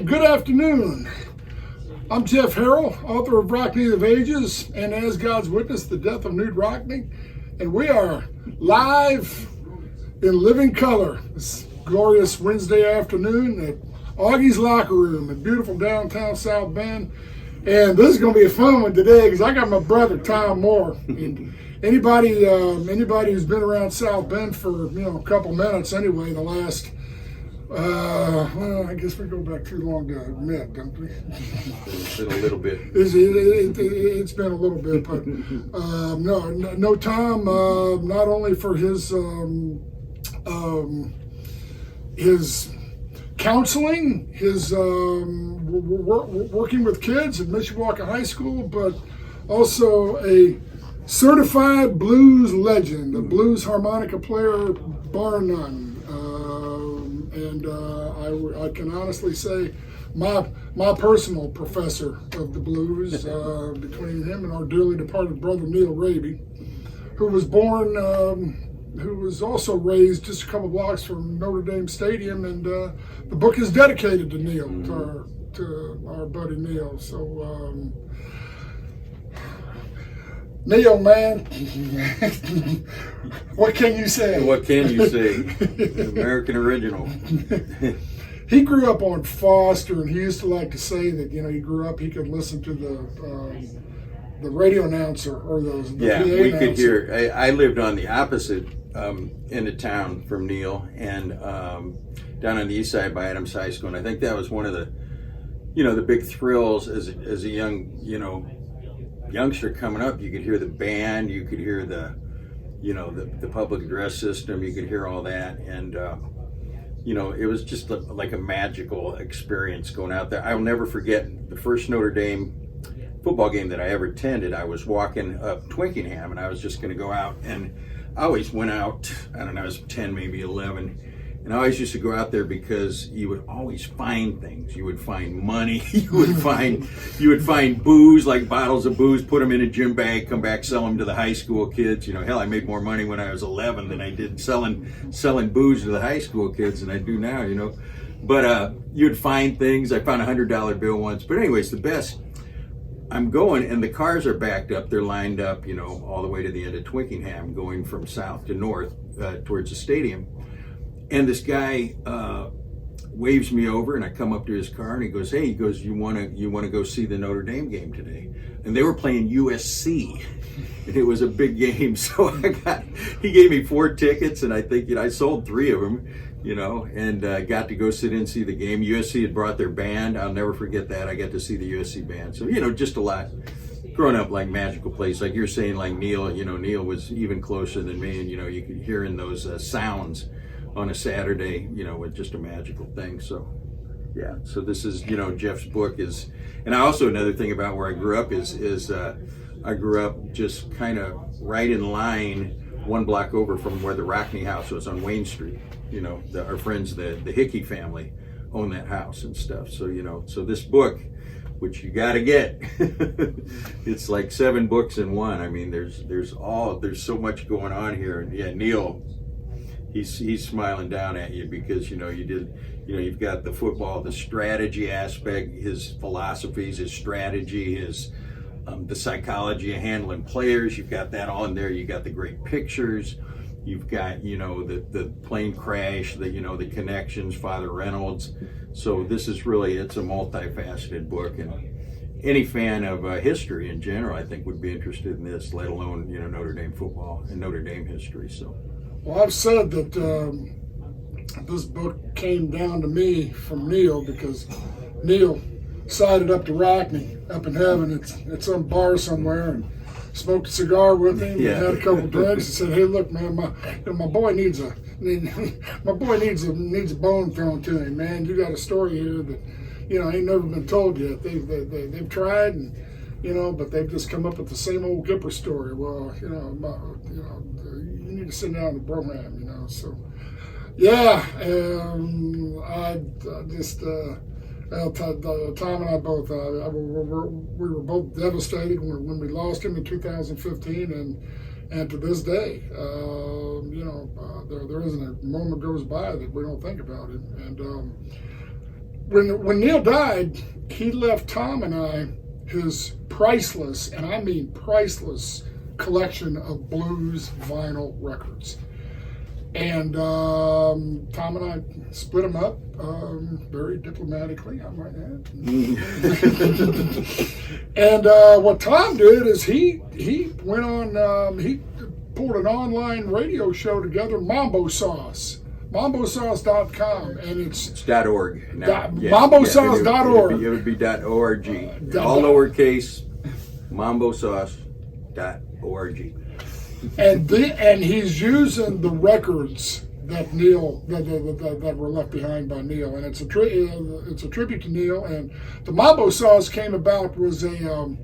good afternoon. I'm Jeff Harrell, author of Rockne of Ages and As God's Witness, The Death of Knute Rockne. And we are live in living color this glorious Wednesday afternoon at Augie's Locker Room in beautiful downtown South Bend. And this is going to be a fun one today because I got my brother Tom Moore. And anybody who's been around South Bend for a couple minutes anyway, the last well, I guess we go back too long to admit, don't we? It's been a little bit. It's been a little bit, but no, Tom. Not only for his counseling, his working with kids at Mishawaka High School, but also a certified blues legend, a blues harmonica player, bar none. I can honestly say my personal professor of the blues, between him and our dearly departed brother Neil Raby, who was also raised just a couple blocks from Notre Dame Stadium, and the book is dedicated to Neil, to our buddy Neil. So Neil, man, what can you say? What can you say? American original. He grew up on Foster, and he used to like to say that he grew up, he could listen to the radio announcer or the yeah, PA we announcer. could hear. I lived on the opposite end of town from Neil, and down on the east side by Adams High School, and I think that was one of the the big thrills as a young youngster coming up. You could hear the band, you could hear the public address system, you could hear all that, and it was just like a magical experience going out there. I'll never forget the first Notre Dame football game that I ever attended. I was walking up Twickenham, and I was just going to go out, and I always went out, I don't know, I was 10, maybe 11, and I always used to go out there because you would always find things. You would find money, you would find booze, like bottles of booze, put them in a gym bag, come back, sell them to the high school kids. Hell, I made more money when I was 11 than I did selling booze to the high school kids than I do now, But you'd find things. I found a $100 bill once. But anyways, the best, I'm going, and the cars are backed up. They're lined up, all the way to the end of Twickenham, going from south to north towards the stadium. And this guy waves me over, and I come up to his car, and he goes, "Hey," he goes, "You want to go see the Notre Dame game today?" And they were playing USC, and it was a big game. So he gave me 4 tickets, and I think I sold 3 of them, and got to go sit in and see the game. USC had brought their band. I'll never forget that. I got to see the USC band. So just a lot. Growing up, like magical place, like you're saying, like Neil. Neil was even closer than me, and you could hear in those sounds on a Saturday, with just a magical thing. So, yeah. So this is, Jeff's book is, and I also, another thing about where I grew up is I grew up just kind of right in line, 1 block over from where the Rockne house was on Wayne Street. Our friends, the Hickey family, own that house and stuff. So, so this book, which you got to get, it's like 7 books in one. I mean, there's so much going on here. And yeah, Neil, he's smiling down at you because you've got the football, the strategy aspect, his philosophies, his strategy, his the psychology of handling players. You've got that all in there. You got the great pictures. You've got the plane crash, the connections, Father Reynolds. So this is really, it's a multifaceted book, and any fan of history in general, I think, would be interested in this, let alone Notre Dame football and Notre Dame history. So. Well, I've said that this book came down to me from Neil because Neil sided up to Rockne up in heaven at some bar somewhere and smoked a cigar with him and had a couple drinks and said, "Hey, look, man, my boy needs a bone thrown to him, man. You got a story here that ain't never been told yet. They've tried and." But they've just come up with the same old Gipper story. Well, you need to sit down in the program, So, yeah, I just, Tom and I both, we were both devastated when we lost him in 2015, and to this day, there isn't a moment goes by that we don't think about him. And when Neil died, he left Tom and I his priceless, and I mean priceless, collection of blues vinyl records. And Tom and I split them up very diplomatically, I might add. And what Tom did is he went on, he pulled an online radio show together, Mambo Sauce. MamboSauce.com, and it's .org. Now, MamboSauce.org. It would be .org. All lowercase. MamboSauce.org. And he's using the records that Neil that were left behind by Neil, and it's a tribute to Neil. And the Mambo Sauce came about was a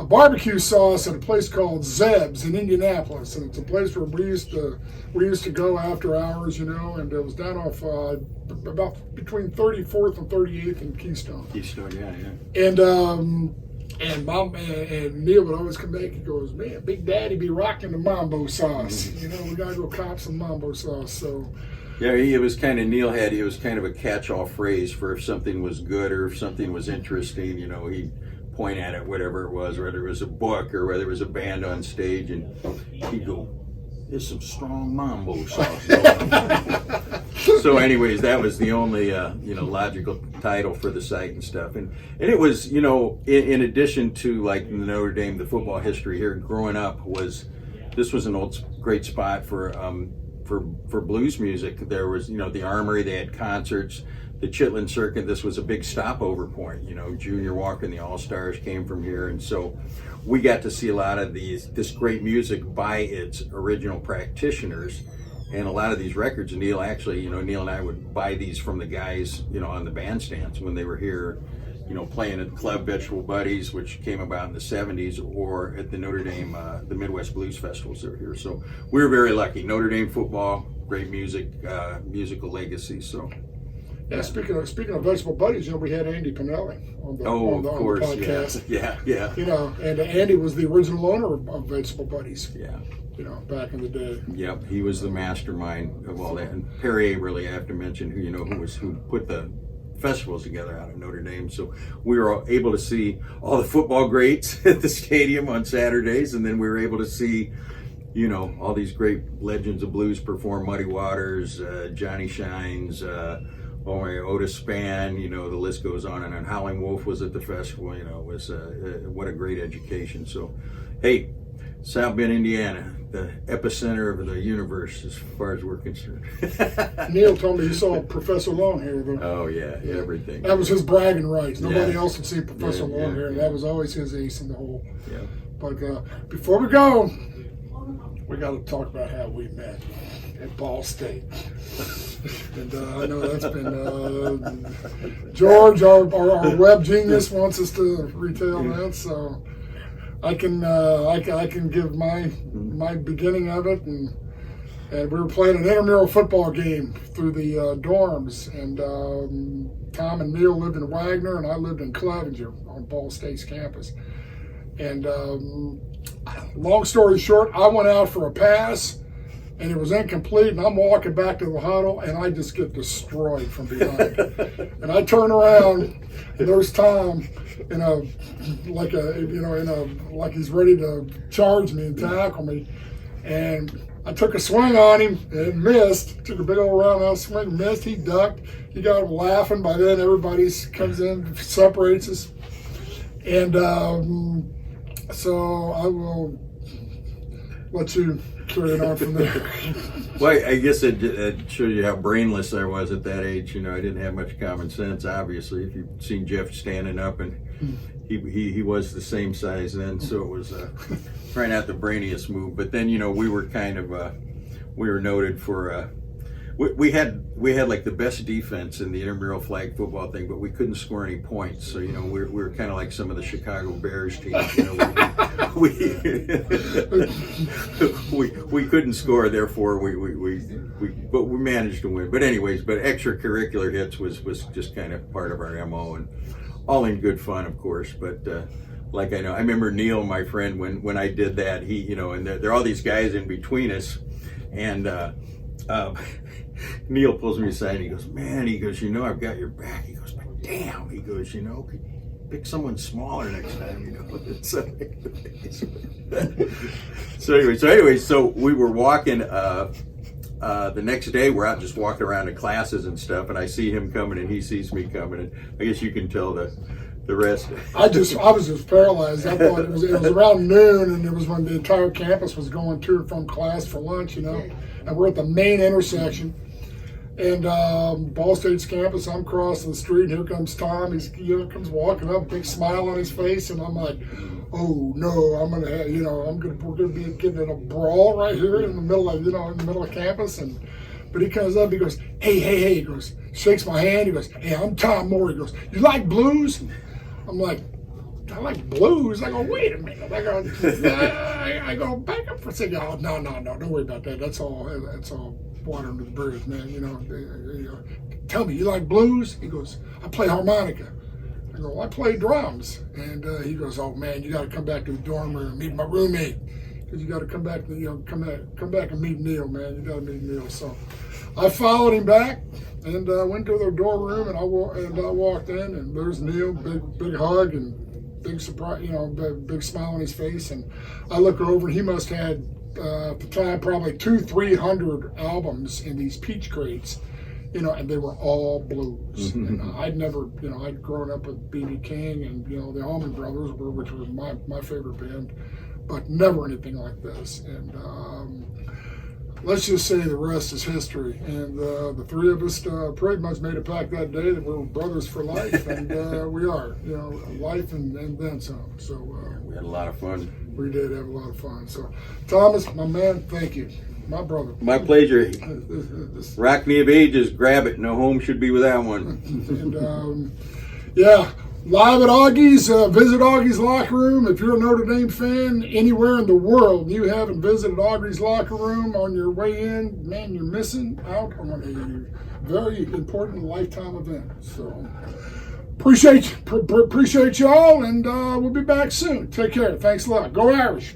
barbecue sauce at a place called Zeb's in Indianapolis, and it's a place where we used to go after hours, and it was down off about between 34th and 38th in Keystone. Yeah. And Neil would always come back. He goes, "Man, Big Daddy be rocking the Mambo Sauce. We gotta go cop some Mambo Sauce." So. Yeah, it was kind of it was kind of a catch-all phrase for if something was good or if something was interesting. He'd point at it, whatever it was, whether it was a book or whether it was a band on stage, and he'd go, "There's some strong Mambo sauce." So anyways, that was the only logical title for the site and stuff, and it was in addition to like Notre Dame, the football history here growing up this was an old great spot for blues music. There was the Armory, they had concerts. The Chitlin Circuit, this was a big stopover point. Junior Walker and the All-Stars came from here, and so we got to see a lot of this great music by its original practitioners, and a lot of these records. Neil actually, Neil and I would buy these from the guys, on the bandstands when they were here, playing at the Club Vegetable Buddies, which came about in the 70s, or at the Notre Dame, the Midwest Blues Festivals that were here. So we were very lucky. Notre Dame football, great music, musical legacy. So. Yeah, speaking of Vegetable Buddies, we had Andy Pinelli on the podcast. Yeah. And Andy was the original owner of Vegetable Buddies. Yeah. Back in the day. Yep, he was the mastermind of all that. And Perrier, really, I have to mention, who put the festivals together out of Notre Dame. So we were able to see all the football greats at the stadium on Saturdays, and then we were able to see all these great legends of blues perform. Muddy Waters, Johnny Shines, Otis Spann, the list goes on and on. Howling Wolf was at the festival, it was what a great education. So, hey, South Bend, Indiana, the epicenter of the universe as far as we're concerned. Neil told me he saw Professor Longhair there. Oh, yeah, everything. That was his bragging rights. Nobody else had seen Professor Longhair, and that was always his ace in the hole. Yeah. But before we go, we got to talk about how we met at Ball State. And I know that's been George, our web genius, wants us to retell that, so I can give my beginning of it, and we were playing an intramural football game through the dorms, and Tom and Neil lived in Wagner, and I lived in Clevenger on Ball State's campus. And long story short, I went out for a pass, and it was incomplete, and I'm walking back to the huddle, and I just get destroyed from behind. And I turn around, and there's Tom like he's ready to charge me and tackle me. And I took a swing on him and missed. Took a big old roundhouse swing, missed. He ducked. He got laughing. By then, everybody comes in, separates us, and so I will let you carry it on from there. Well, I guess it shows you how brainless I was at that age. I didn't have much common sense, obviously. If you've seen Jeff standing up, and he was the same size then, so it was probably not the brainiest move. But then, we were kind of, we were noted for, we had like the best defense in the intramural flag football thing, but we couldn't score any points. So, we were kind of like some of the Chicago Bears teams. We couldn't score, therefore but we managed to win. But anyways, extracurricular hits was just kind of part of our MO, and all in good fun, of course. But I remember Neil, my friend, when I did that, he, and there are all these guys in between us, and Neil pulls me aside and he goes, "Man," he goes, "I've got your back." He goes, "But damn, he goes, you know, pick someone smaller next time, you know. So we were walking, the next day we're out just walking around to classes and stuff, and I see him coming and he sees me coming, and I guess you can tell the rest. I was just paralyzed. I thought it was around noon, and it was when the entire campus was going to and from class for lunch, you know. And we're at the main intersection, and Ball State's campus. I'm crossing the street, and here comes Tom. He's comes walking up, big smile on his face, and I'm like, oh no, we're gonna be getting in a brawl right here in the middle of campus. But he comes up, he goes, hey, he goes, shakes my hand, he goes, hey, I'm Tom Moore. He goes, you like blues? I'm like, I like blues. I go, wait a minute. I go, back up for a second. Oh, no, don't worry about that. That's all water under the bridge, man. You know, tell me, you like blues? He goes, I play harmonica. I go, well, I play drums. And he goes, oh man, you got to come back to the dorm room and meet my roommate. Because you got to come back and meet Neil, man. You got to meet Neil. So I followed him back and went to their dorm room, and I walked in, and there's Neil, big hug and big surprise, you know, big smile on his face. And I look over, and he must have had at the time probably 200-300 albums in these peach crates, you know, and they were all blues. And I'd never, you know, I'd grown up with B.B. King and, you know, the Allman Brothers, which was my favorite band, but never anything like this. And let's just say the rest is history. And the three of us pretty much made a pact that day that we were brothers for life, and we are, you know, life and then some. So we had a lot of fun. We did have a lot of fun. So, Thomas, my man, thank you. My brother. My pleasure. Rockne of Ages, grab it. No home should be without one. And yeah, live at Augie's. Visit Augie's locker room. If you're a Notre Dame fan anywhere in the world and you haven't visited Augie's locker room on your way in, man, you're missing out on a very important lifetime event. So appreciate y'all, and we'll be back soon. Take care. Thanks a lot. Go Irish.